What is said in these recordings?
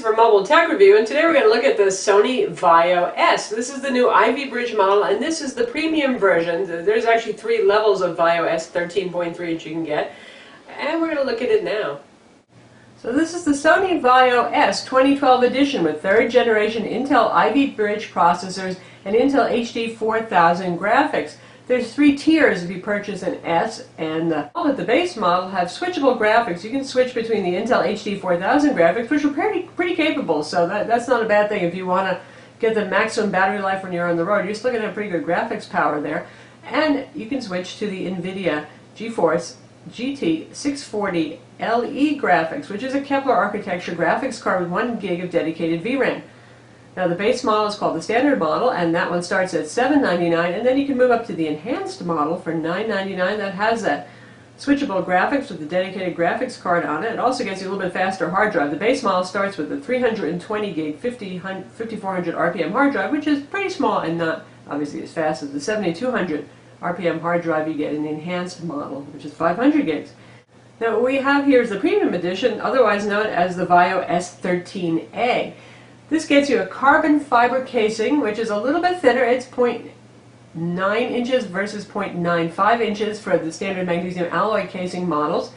for Mobile Tech Review, and today we're going to look at the Sony VAIO S. This is the new Ivy Bridge model, and this is the premium version. There's actually 3 levels of VAIO S 13.3 that you can get, and we're going to look at it now. So this is the Sony VAIO S 2012 edition with 3rd generation Intel Ivy Bridge processors and Intel HD 4000 graphics. There's 3 tiers if you purchase an S, and all but the base model have switchable graphics. You can switch between the Intel HD 4000 graphics, which are pretty capable, so that's not a bad thing if you want to get the maximum battery life when you're on the road. You're still going to have pretty good graphics power there. And you can switch to the NVIDIA GeForce GT 640 LE graphics, which is a Kepler architecture graphics card with 1 gig of dedicated VRAM. Now the base model is called the standard model, and that one starts at $799, and then you can move up to the enhanced model for $999 that has that switchable graphics with the dedicated graphics card on it. It also gets you a little bit faster hard drive. The base model starts with the 320 gig 5400 RPM hard drive, which is pretty small and not obviously as fast as the 7200 RPM hard drive you get in the enhanced model, which is 500 gigs. Now what we have here is the premium edition, otherwise known as the VAIO S13A. This gets you a carbon fiber casing, which is a little bit thinner. It's 0.9 inches versus 0.95 inches for the standard magnesium alloy casing models,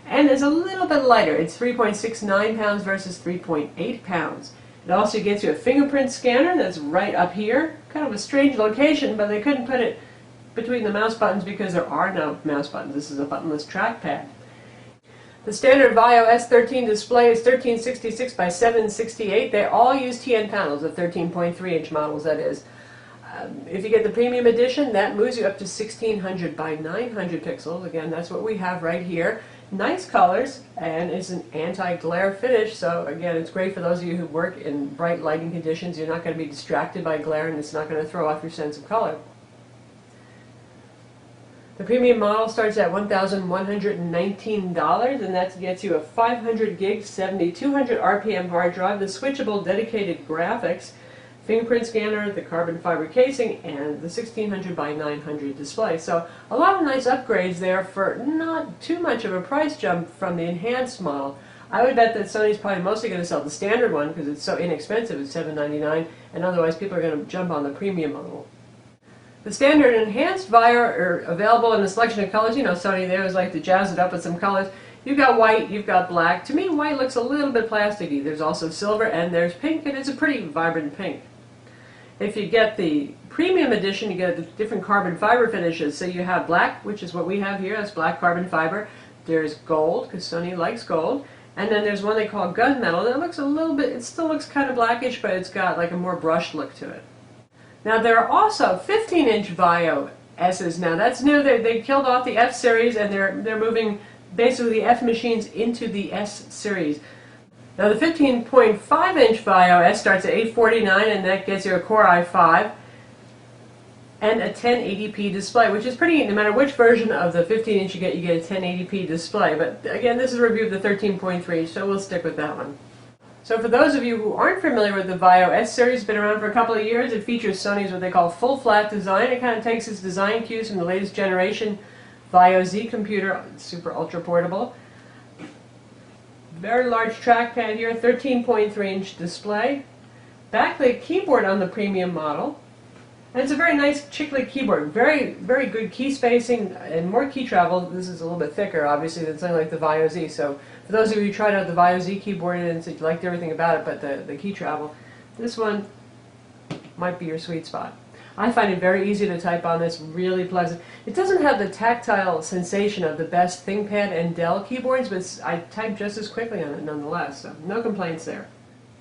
and is a little bit lighter. It's 3.69 pounds versus 3.8 pounds. It also gets you a fingerprint scanner that's right up here. Kind of a strange location, but they couldn't put it between the mouse buttons because there are no mouse buttons. This is a buttonless trackpad. The standard VAIO S13 display is 1366 by 768. They all use TN panels, the 13.3 inch models that is. If you get the premium edition, that moves you up to 1600 by 900 pixels. Again, that's what we have right here. Nice colors, and it's an anti-glare finish, so again, it's great for those of you who work in bright lighting conditions. You're not going to be distracted by glare, and it's not going to throw off your sense of color. The premium model starts at $1,119, and that gets you a 500 gig 7200 RPM hard drive, the switchable dedicated graphics, fingerprint scanner, the carbon fiber casing, and the 1600 by 900 display. So a lot of nice upgrades there for not too much of a price jump from the enhanced model. I would bet that Sony's probably mostly going to sell the standard one because it's so inexpensive at $799, and otherwise people are going to jump on the premium model. The standard and enhanced VAIO are available in a selection of colors. You know, Sony, they always like to jazz it up with some colors. You've got white, you've got black. To me, white looks a little bit plasticky. There's also silver, and there's pink, and it's a pretty vibrant pink. If you get the premium edition, you get the different carbon fiber finishes. So you have black, which is what we have here. That's black carbon fiber. There's gold, because Sony likes gold. And then there's one they call gunmetal. That looks a little bit, it still looks kind of blackish, but it's got like a more brushed look to it. Now there are also 15-inch VAIO S's now. That's new. They killed off the F series, and they're moving basically the F machines into the S series. Now the 15.5-inch VAIO S starts at $849, and that gets you a Core i5 and a 1080p display, which is pretty neat. No matter which version of the 15-inch you get a 1080p display. But again, this is a review of the 13.3, so we'll stick with that one. So for those of you who aren't familiar with the VAIO S series, it's been around for a couple of years. It features Sony's what they call full flat design. It kind of takes its design cues from the latest generation VAIO Z computer, super ultra portable. Very large trackpad here, 13.3-inch display. Backlit keyboard on the premium model. And it's a very nice chiclet keyboard. Very, very good key spacing and more key travel. This is a little bit thicker, obviously, than something like the VAIO Z. So for those of you who tried out the VAIO Z keyboard and said you liked everything about it, but the key travel, this one might be your sweet spot. I find it very easy to type on this, really pleasant. It doesn't have the tactile sensation of the best ThinkPad and Dell keyboards, but I type just as quickly on it nonetheless, so no complaints there.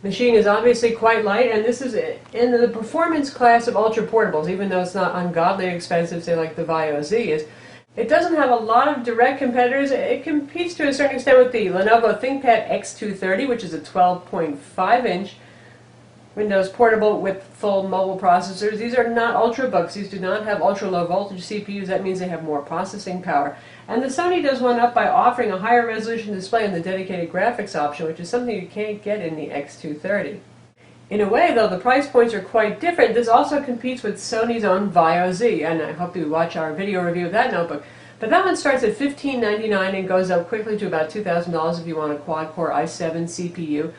Machine is obviously quite light, and this is in the performance class of ultra portables, even though it's not ungodly expensive, say like the VAIO Z is. It doesn't have a lot of direct competitors. It competes to a certain extent with the Lenovo ThinkPad X230, which is a 12.5-inch Windows portable with full mobile processors. These are not ultrabooks. These do not have ultra-low voltage CPUs. That means they have more processing power. And the Sony does one up by offering a higher resolution display and the dedicated graphics option, which is something you can't get in the X230. In a way, though, the price points are quite different. This also competes with Sony's own VAIO Z, and I hope you watch our video review of that notebook. But that one starts at $1599 and goes up quickly to about $2,000 if you want a quad-core i7 CPU.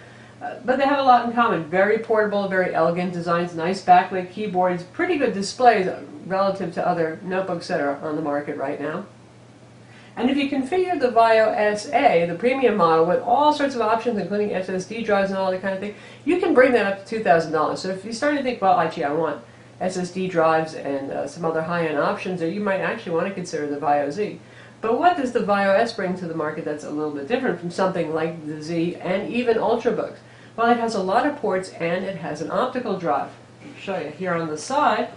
But they have a lot in common. Very portable, very elegant designs, nice backlit keyboards, pretty good displays relative to other notebooks that are on the market right now. And if you configure the VAIO SA, the premium model, with all sorts of options, including SSD drives and all that kind of thing, you can bring that up to $2,000. So if you start to think, well, actually, I want SSD drives and some other high-end options, or you might actually want to consider the VAIO Z. But what does the VAIO S bring to the market that's a little bit different from something like the Z and even Ultrabooks? Well, it has a lot of ports and it has an optical drive. I'll show you here on the side.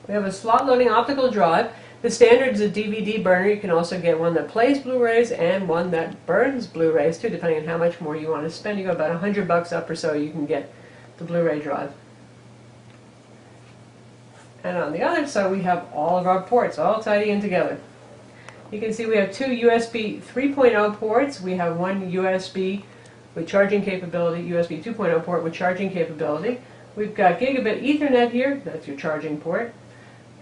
We have a slot-loading optical drive. The standard is a DVD burner. You can also get one that plays Blu-rays and one that burns Blu-rays too, depending on how much more you want to spend. You go about $100 up or so, you can get the Blu-ray drive. And on the other side, we have all of our ports all tied in together. You can see we have two USB 3.0 ports. We have one USB with charging capability, USB 2.0 port with charging capability. We've got gigabit Ethernet here, that's your charging port.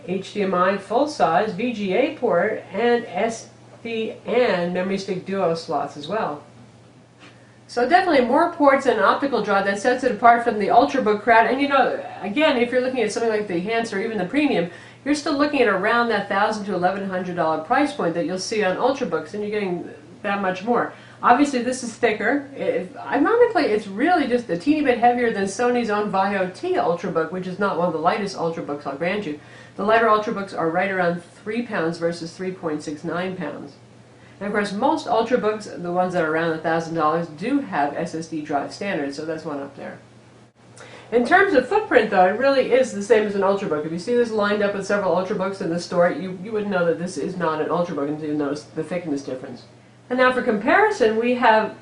HDMI full-size, VGA port, and SD and memory stick duo slots as well. So definitely more ports and an optical drive that sets it apart from the Ultrabook crowd. And you know, again, if you're looking at something like the Enhanced or even the Premium, you're still looking at around that $1,000 to $1,100 price point that you'll see on Ultrabooks, and you're getting that much more. Obviously, this is thicker. Ironically, it's really just a teeny bit heavier than Sony's own VAIO T Ultrabook, which is not one of the lightest Ultrabooks, I'll grant you. The lighter Ultrabooks are right around 3 pounds versus 3.69 pounds. And of course, most Ultrabooks, the ones that are around $1,000, do have SSD drive standard, so that's one up there. In terms of footprint, though, it really is the same as an Ultrabook. If you see this lined up with several Ultrabooks in the store, you wouldn't know that this is not an Ultrabook until you notice the thickness difference. And now for comparison, we have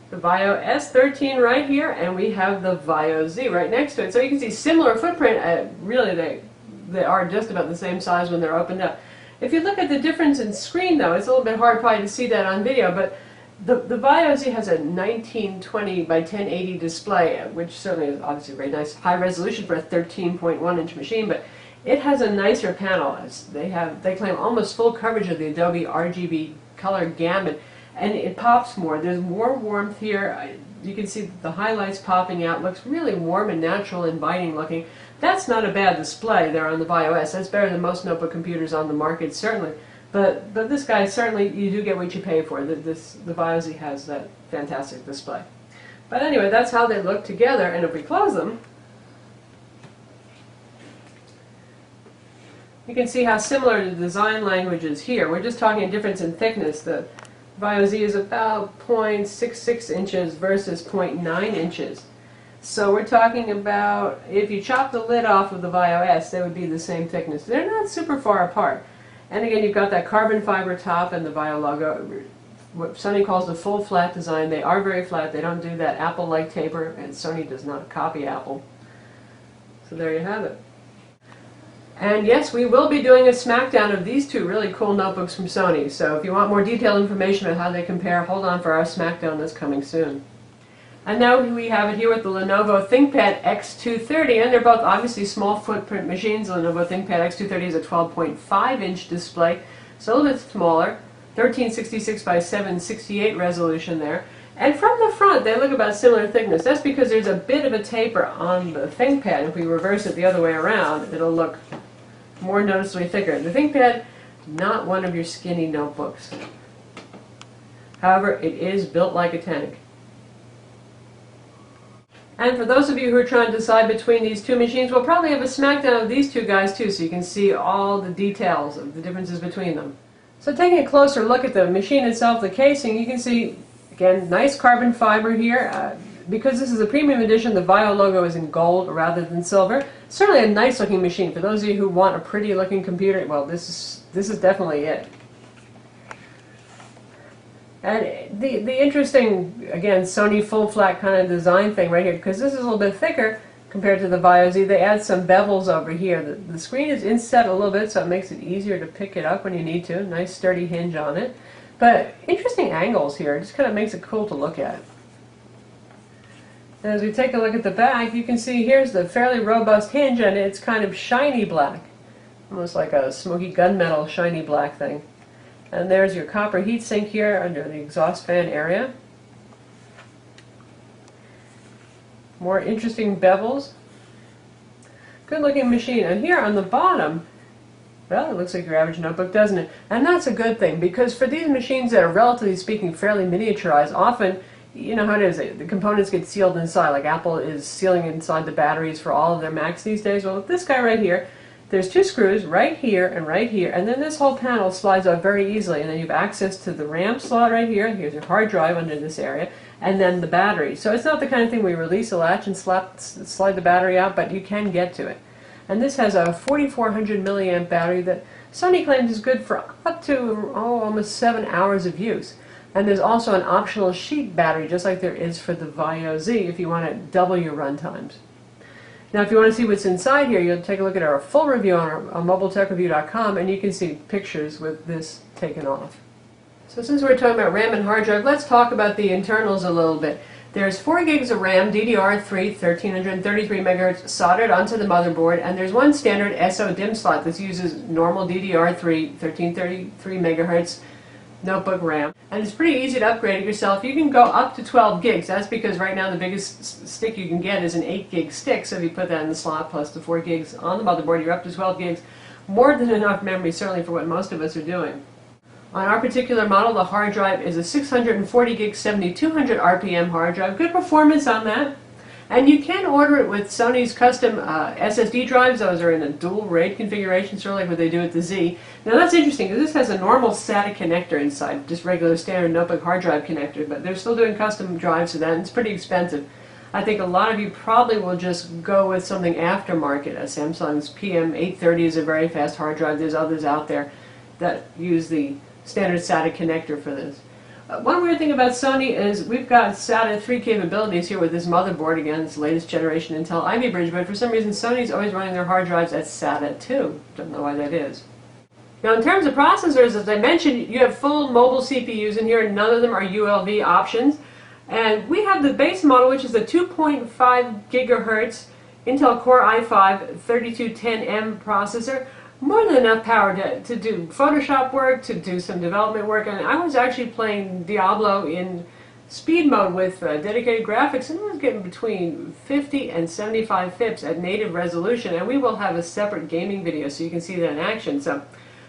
the VAIO S13 right here, and we have the VAIO Z right next to it. So you can see similar footprint. Really, they are just about the same size when they're opened up. If you look at the difference in screen, though, it's a little bit hard probably to see that on video, but the VAIO Z has a 1920 by 1080 display, which certainly is obviously very nice, high resolution for a 13.1-inch machine, but it has a nicer panel. They claim almost full coverage of the Adobe RGB color gamut, and it pops more. There's more warmth here. You can see the highlights popping out. Looks really warm and natural, inviting looking. That's not a bad display there on the VAIO S. That's better than most notebook computers on the market, certainly. But this guy, certainly, you do get what you pay for. The VAIO Z has that fantastic display. But anyway, that's how they look together. And if we close them, you can see how similar the design language is here. We're just talking a difference in thickness. The VAIO Z is about 0.66 inches versus 0.9 inches. So we're talking about, if you chop the lid off of the VAIO S, they would be the same thickness. They're not super far apart. And again, you've got that carbon fiber top and the VAIO logo. What Sony calls the full flat design. They are very flat. They don't do that Apple-like taper, and Sony does not copy Apple. So there you have it. And yes, we will be doing a smackdown of these two really cool notebooks from Sony. So if you want more detailed information about how they compare, hold on for our smackdown that's coming soon. And now we have it here with the Lenovo ThinkPad X230, and they're both obviously small footprint machines. The Lenovo ThinkPad X230 is a 12.5-inch display, so a little bit smaller, 1366 by 768 resolution there. And from the front, they look about similar thickness. That's because there's a bit of a taper on the ThinkPad. If we reverse it the other way around, it'll look more noticeably thicker. The ThinkPad, not one of your skinny notebooks. However, it is built like a tank. And for those of you who are trying to decide between these two machines, we'll probably have a smackdown of these two guys too, so you can see all the details of the differences between them. So taking a closer look at the machine itself, the casing, you can see, again, nice carbon fiber here. Because this is a premium edition, the VAIO logo is in gold rather than silver. Certainly a nice looking machine. For those of you who want a pretty looking computer, well, this is definitely it. And the interesting, again, Sony full flat kind of design thing right here, because this is a little bit thicker compared to the VAIO Z, they add some bevels over here. The screen is inset a little bit, so it makes it easier to pick it up when you need to. Nice sturdy hinge on it. But interesting angles here. It just kind of makes it cool to look at. And as we take a look at the back, you can see here's the fairly robust hinge, and it's kind of shiny black. Almost like a smoky gunmetal shiny black thing. And there's your copper heatsink here under the exhaust fan area. More interesting bevels. Good looking machine. And here on the bottom, well, it looks like your average notebook, doesn't it? And that's a good thing, because for these machines that are relatively speaking fairly miniaturized, often, you know how it is, the components get sealed inside, like Apple is sealing inside the batteries for all of their Macs these days. Well, with this guy right here, there's two screws right here, and then this whole panel slides out very easily, and then you have access to the RAM slot right here. Here's your hard drive under this area, and then the battery. So it's not the kind of thing where you release a latch and slide the battery out, but you can get to it. And this has a 4400 milliamp battery that Sony claims is good for up to almost 7 hours of use. And there's also an optional sheet battery, just like there is for the VAIO Z, if you want to double your run times. Now, if you want to see what's inside here, you'll take a look at our full review on mobiletechreview.com, and you can see pictures with this taken off. So since we're talking about RAM and hard drive, let's talk about the internals a little bit. There's 4 gigs of RAM, DDR3, 1333 megahertz soldered onto the motherboard, and there's one standard SO DIMM slot that uses normal DDR3, 1333 megahertz notebook RAM. And it's pretty easy to upgrade it yourself. You can go up to 12 gigs. That's because right now the biggest stick you can get is an 8 gig stick, so if you put that in the slot plus the 4 gigs on the motherboard, you're up to 12 gigs. More than enough memory, certainly, for what most of us are doing. On our particular model, the hard drive is a 640 gig 7200 RPM hard drive. Good performance on that. And you can order it with Sony's custom SSD drives. Those are in a dual RAID configuration, sort of like what they do with the Z. Now that's interesting, because this has a normal SATA connector inside, just regular standard notebook hard drive connector, but they're still doing custom drives for that, and it's pretty expensive. I think a lot of you probably will just go with something aftermarket. Samsung's PM830 is a very fast hard drive. There's others out there that use the standard SATA connector for this. One weird thing about Sony is we've got SATA 3 capabilities here with this motherboard. Again, it's the latest generation Intel Ivy Bridge, but for some reason Sony's always running their hard drives at SATA 2. Don't know why that is. Now, in terms of processors, as I mentioned, you have full mobile CPUs in here, and none of them are ULV options. And we have the base model, which is a 2.5 gigahertz Intel Core i5 3210M processor. More than enough power to do Photoshop work, to do some development work, and I was actually playing Diablo in speed mode with dedicated graphics, and I was getting between 50 and 75 FIPS at native resolution, and we will have a separate gaming video so you can see that in action, so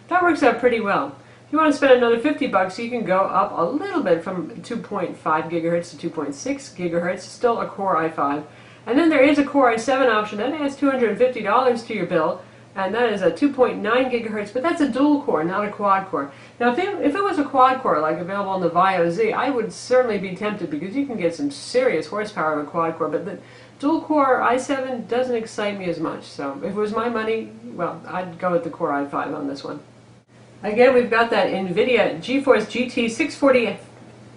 that works out pretty well. If you want to spend another $50, you can go up a little bit from 2.5 gigahertz to 2.6 gigahertz, still a Core i5, and then there is a Core i7 option that adds $250 to your bill. And that is a 2.9 gigahertz, but that's a dual core, not a quad core. Now, if it was a quad core, like available on the VAIO Z, I would certainly be tempted, because you can get some serious horsepower of a quad core, but the dual core i7 doesn't excite me as much. So if it was my money, well, I'd go with the Core i5 on this one. Again, we've got that NVIDIA GeForce GT 640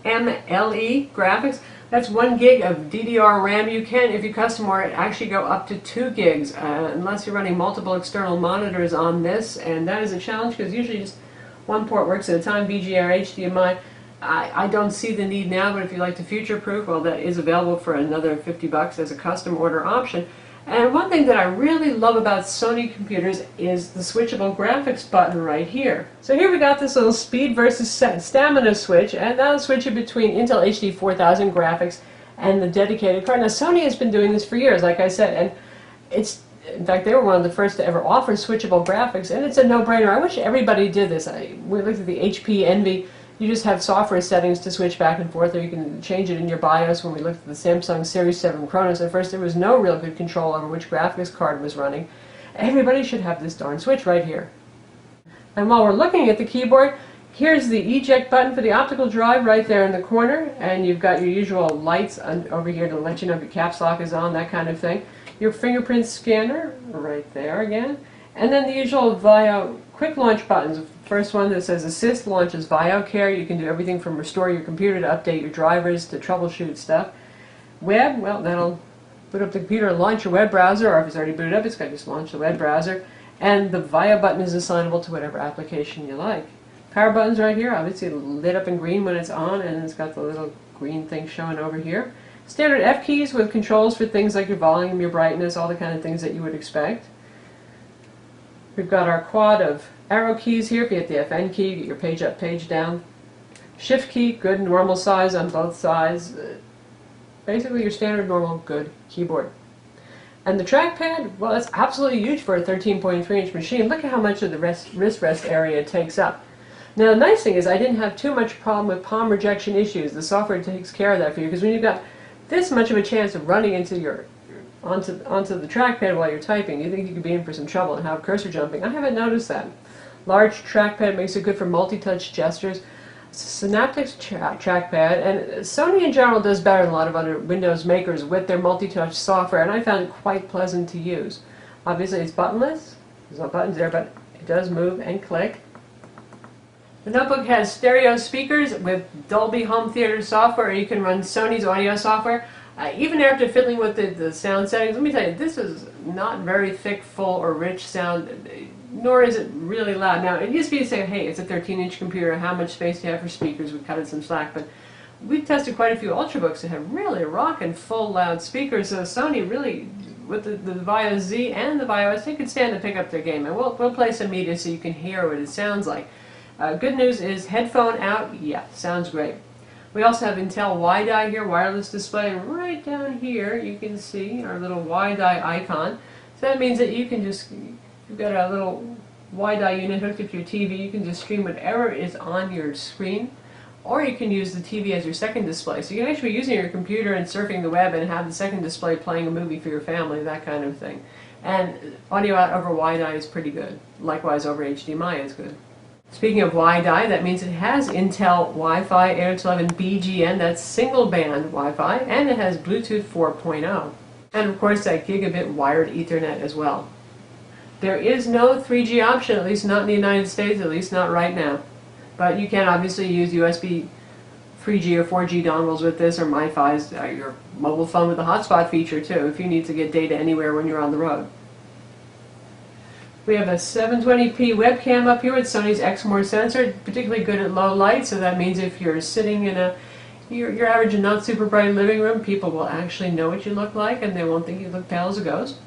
MLE graphics. That's 1 gig of DDR RAM. You can, if you custom order it, actually go up to 2 gigs, unless you're running multiple external monitors on this, and that is a challenge, because usually just one port works at a time, VGA or HDMI. I don't see the need now, but if you like to future-proof, well, that is available for another $50 as a custom order option. And one thing that I really love about Sony computers is the switchable graphics button right here. So here we got this little speed versus stamina switch, and that'll switch it between Intel HD 4000 graphics and the dedicated card. Now, Sony has been doing this for years, like I said, and it's, in fact, they were one of the first to ever offer switchable graphics, and it's a no-brainer. I wish everybody did this. We looked at the HP Envy. You just have software settings to switch back and forth, or you can change it in your BIOS. When we looked at the Samsung Series 7 Chronos, at first there was no real good control over which graphics card was running. Everybody should have this darn switch right here. And while we're looking at the keyboard, here's the eject button for the optical drive right there in the corner, and you've got your usual lights over here to let you know if your caps lock is on, that kind of thing. Your fingerprint scanner right there again, and then the usual VAIO quick launch buttons. The first one that says Assist launches VAIO Care. You can do everything from restore your computer to update your drivers to troubleshoot stuff. Web, well, that'll boot up the computer and launch your web browser, or if it's already booted up, it's got to just launch the web browser. And the VAIO button is assignable to whatever application you like. Power button's right here, obviously lit up in green when it's on, and it's got the little green thing showing over here. Standard F keys with controls for things like your volume, your brightness, all the kind of things that you would expect. We've got our quad of arrow keys here. If you hit the FN key, you get your page up, page down. Shift key, good normal size on both sides. basically your standard, normal, good keyboard. And the trackpad, well, that's absolutely huge for a 13.3-inch machine. Look at how much of the wrist rest area it takes up. Now, the nice thing is I didn't have too much problem with palm rejection issues. The software takes care of that for you, because when you've got this much of a chance of running into onto the trackpad while you're typing, you think you could be in for some trouble and have cursor jumping. I haven't noticed that. Large trackpad makes it good for multi-touch gestures. Synaptics trackpad, and Sony in general does better than a lot of other Windows makers with their multi-touch software, and I found it quite pleasant to use. Obviously it's buttonless, there's no buttons there, but it does move and click. The notebook has stereo speakers with Dolby Home Theater software, or you can run Sony's audio software. Even after fiddling with the sound settings, let me tell you, this is not very thick, full, or rich sound, nor is it really loud. Now, it used to be to say, hey, it's a 13-inch computer, how much space do you have for speakers? We've cut it some slack, but we've tested quite a few Ultrabooks that have really rockin' full, loud speakers, so Sony really, with the VAIO Z and the VAIO S, they could stand to pick up their game, and we'll play some media so you can hear what it sounds like. Good news is, headphone out, yeah, sounds great. We also have Intel WiDi here, wireless display. Right down here you can see our little WiDi icon. So that means that you can just, you've got a little WiDi unit hooked up to your TV, you can just stream whatever is on your screen, or you can use the TV as your second display. So you can actually be using your computer and surfing the web and have the second display playing a movie for your family, that kind of thing. And audio out over WiDi is pretty good. Likewise over HDMI is good. Speaking of WiDi, that means it has Intel Wi-Fi 802.11 BGN, that's single band Wi-Fi, and it has Bluetooth 4.0. And of course that gigabit wired Ethernet as well. There is no 3G option, at least not in the United States, at least not right now. But you can obviously use USB 3G or 4G dongles with this, or MiFi's, your mobile phone with the hotspot feature too, if you need to get data anywhere when you're on the road. We have a 720p webcam up here with Sony's Exmor sensor, particularly good at low light, so that means if you're sitting in your average and not super bright living room, people will actually know what you look like and they won't think you look pale as a ghost.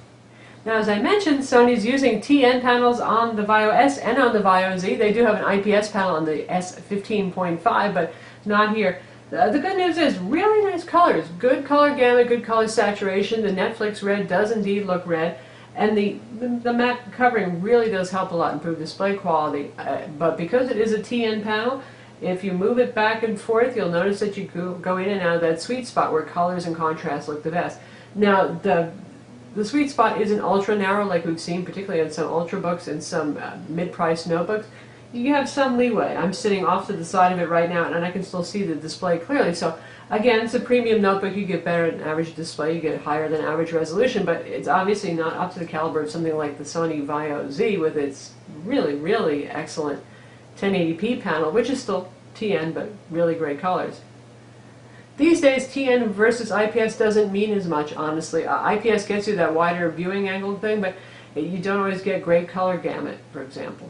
Now, as I mentioned, Sony's using TN panels on the VAIO S and on the VAIO Z. They do have an IPS panel on the S15.5, but not here. The good news is really nice colors, good color gamut, good color saturation. The Netflix red does indeed look red. And the matte covering really does help a lot improve display quality, but because it is a TN panel, if you move it back and forth, you'll notice that you go in and out of that sweet spot where colors and contrast look the best. Now, the sweet spot isn't ultra narrow like we've seen, particularly on some Ultrabooks and some mid-priced notebooks. You have some leeway. I'm sitting off to the side of it right now, and I can still see the display clearly. So again, it's a premium notebook. You get better than average display, you get higher than average resolution, but it's obviously not up to the caliber of something like the Sony VAIO Z with its really, really excellent 1080p panel, which is still TN, but really great colors. These days, TN versus IPS doesn't mean as much, honestly. IPS gets you that wider viewing angle thing, but you don't always get great color gamut, for example.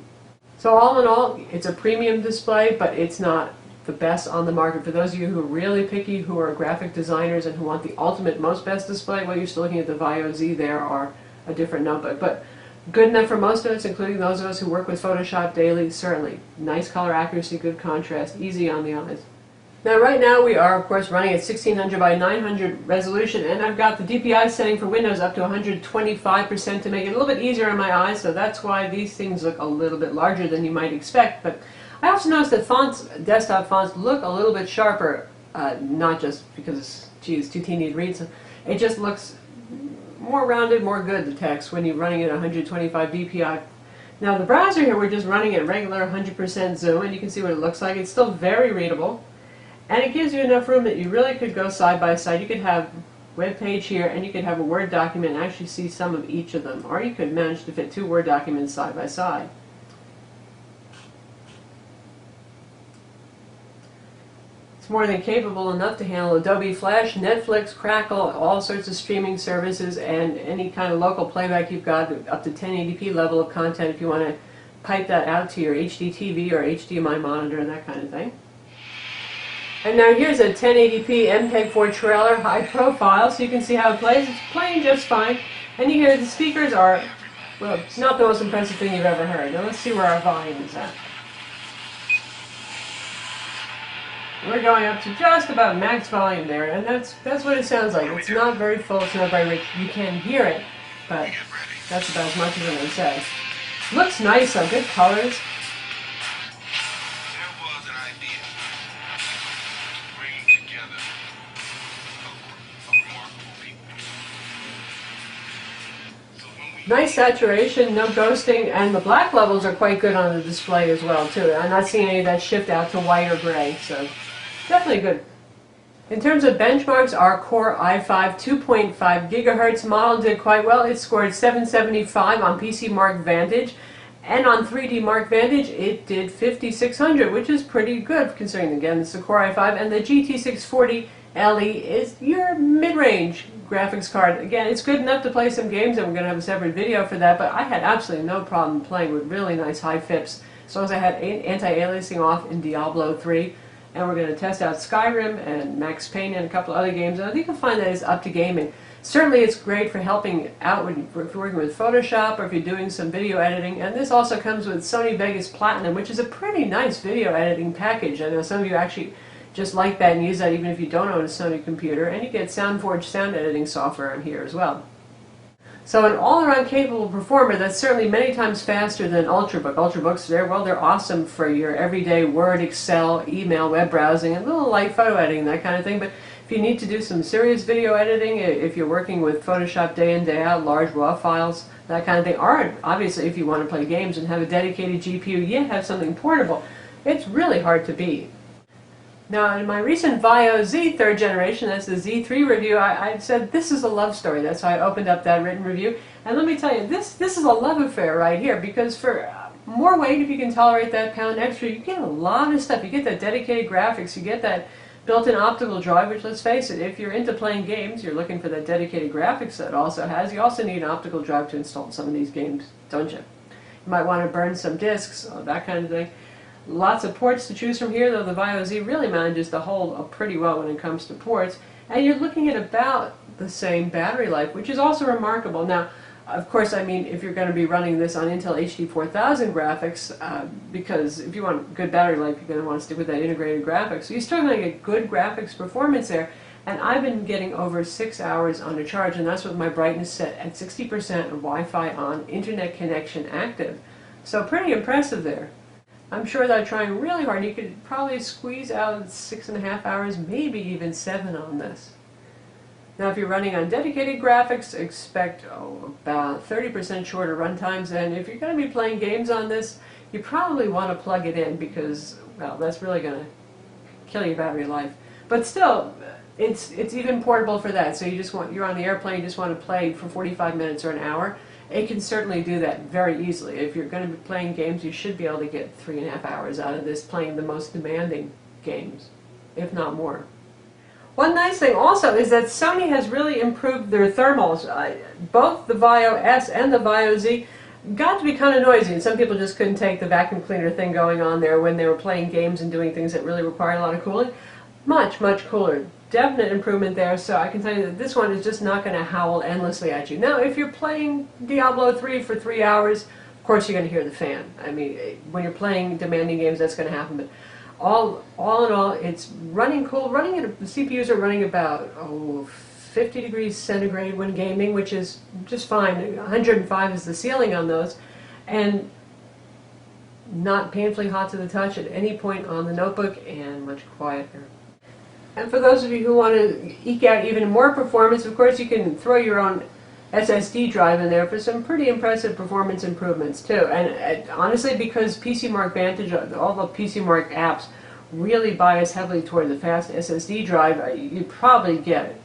So all in all, it's a premium display, but it's not the best on the market. For those of you who are really picky, who are graphic designers and who want the ultimate, most best display, well, you're still looking at the VAIO Z there, or a different notebook. But good enough for most of us, including those of us who work with Photoshop daily, certainly. Nice color accuracy, good contrast, easy on the eyes. Now right now we are of course running at 1600 by 900 resolution, and I've got the DPI setting for Windows up to 125% to make it a little bit easier on my eyes, so that's why these things look a little bit larger than you might expect. But I also noticed that fonts, desktop fonts, look a little bit sharper, not just because it's too teeny to read, so it just looks more rounded, more good, the text, when you're running at 125 DPI. Now the browser here, we're just running at regular 100% zoom, and you can see what it looks like. It's still very readable. And it gives you enough room that you really could go side by side. You could have web page here, and you could have a Word document and actually see some of each of them. Or you could manage to fit two Word documents side by side. It's more than capable enough to handle Adobe Flash, Netflix, Crackle, all sorts of streaming services, and any kind of local playback you've got, up to 1080p level of content if you want to pipe that out to your HD TV or HDMI monitor and that kind of thing. And now here's a 1080p MPEG-4 trailer, high profile, so you can see how it plays. It's playing just fine. And you hear the speakers are, well, it's not the most impressive thing you've ever heard. Now let's see where our volume is at. We're going up to just about max volume there, and that's what it sounds like. It's not very full, it's not very rich. You can hear it, but that's about as much as I'm going to say. Looks nice though, good colors. Nice saturation, no ghosting, and the black levels are quite good on the display as well too. I'm not seeing any of that shift out to white or gray, so definitely good. In terms of benchmarks, our Core i5 2.5 gigahertz model did quite well. It scored 775 on PC Mark Vantage, and on 3D Mark Vantage it did 5600, which is pretty good considering, again, it's the Core i5, and the GT640 LE is your mid-range graphics card. Again, it's good enough to play some games, and we're going to have a separate video for that, but I had absolutely no problem playing with really nice high FIPS, as long as I had anti-aliasing off in Diablo 3, and we're going to test out Skyrim and Max Payne and a couple other games, and I think you'll find that it's up to gaming. Certainly it's great for helping out if you're working with Photoshop or if you're doing some video editing, and this also comes with Sony Vegas Platinum, which is a pretty nice video editing package. I know some of you actually just like that and use that even if you don't own a Sony computer, and you get SoundForge sound editing software on here as well. So an all-around capable performer that's certainly many times faster than Ultrabook. Ultrabooks, they're awesome for your everyday Word, Excel, email, web browsing, and a little light photo editing, that kind of thing. But if you need to do some serious video editing, if you're working with Photoshop day in, day out, large RAW files, that kind of thing, or obviously if you want to play games and have a dedicated GPU, yet have something portable, it's really hard to beat. Now, in my recent VAIO Z 3rd generation, that's the Z3 review, I said this is a love story. That's how I opened up that written review. And let me tell you, this is a love affair right here, because for more weight, if you can tolerate that pound extra, you get a lot of stuff. You get that dedicated graphics, you get that built-in optical drive, which, let's face it, if you're into playing games, you're looking for that dedicated graphics that it also has. You also need an optical drive to install some of these games, don't you? You might want to burn some discs, that kind of thing. Lots of ports to choose from here, though the VAIO Z really manages to hold up pretty well when it comes to ports. And you're looking at about the same battery life, which is also remarkable. Now, of course, I mean, if you're going to be running this on Intel HD 4000 graphics, because if you want good battery life, you're going to want to stick with that integrated graphics. So you're still going to get good graphics performance there. And I've been getting over 6 hours on a charge, and that's with my brightness set at 60% and Wi-Fi on, internet connection active. So pretty impressive there. I'm sure that trying really hard, you could probably squeeze out 6.5 hours, maybe even 7 on this. Now, if you're running on dedicated graphics, expect about 30% shorter run times, and if you're going to be playing games on this, you probably want to plug it in because, well, that's really going to kill your battery life. But still, it's even portable for that. So you're on the airplane, you just want to play for 45 minutes or an hour. It can certainly do that very easily. If you're going to be playing games, you should be able to get 3.5 hours out of this playing the most demanding games, if not more. One nice thing also is that Sony has really improved their thermals. Both the VAIO S and the VAIO Z got to be kind of noisy, and some people just couldn't take the vacuum cleaner thing going on there when they were playing games and doing things that really required a lot of cooling. Much, much cooler. Definite improvement there, so I can tell you that this one is just not going to howl endlessly at you. Now, if you're playing Diablo 3 for 3 hours, of course you're going to hear the fan. I mean, when you're playing demanding games, that's going to happen, but all in all, it's running cool. The CPUs are running about 50 degrees centigrade when gaming, which is just fine. 105 is the ceiling on those, and not painfully hot to the touch at any point on the notebook, and much quieter. And for those of you who want to eke out even more performance, of course you can throw your own SSD drive in there for some pretty impressive performance improvements too. And honestly, because PC Mark Vantage, all the PC Mark apps really bias heavily toward the fast SSD drive, you probably get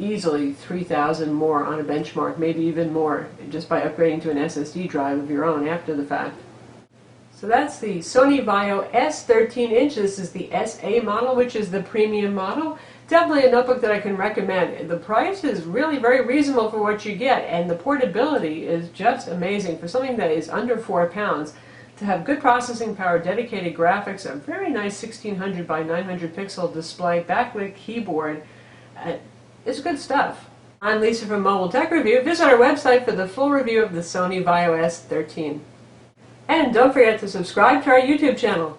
easily 3,000 more on a benchmark, maybe even more, just by upgrading to an SSD drive of your own after the fact. So that's the Sony VAIO S 13-inch. This is the SA model, which is the premium model. Definitely a notebook that I can recommend. The price is really very reasonable for what you get, and the portability is just amazing. For something that is under 4 pounds, to have good processing power, dedicated graphics, a very nice 1600 by 900 pixel display, backlit keyboard, it's good stuff. I'm Lisa from Mobile Tech Review. Visit our website for the full review of the Sony VAIO S 13. And don't forget to subscribe to our YouTube channel.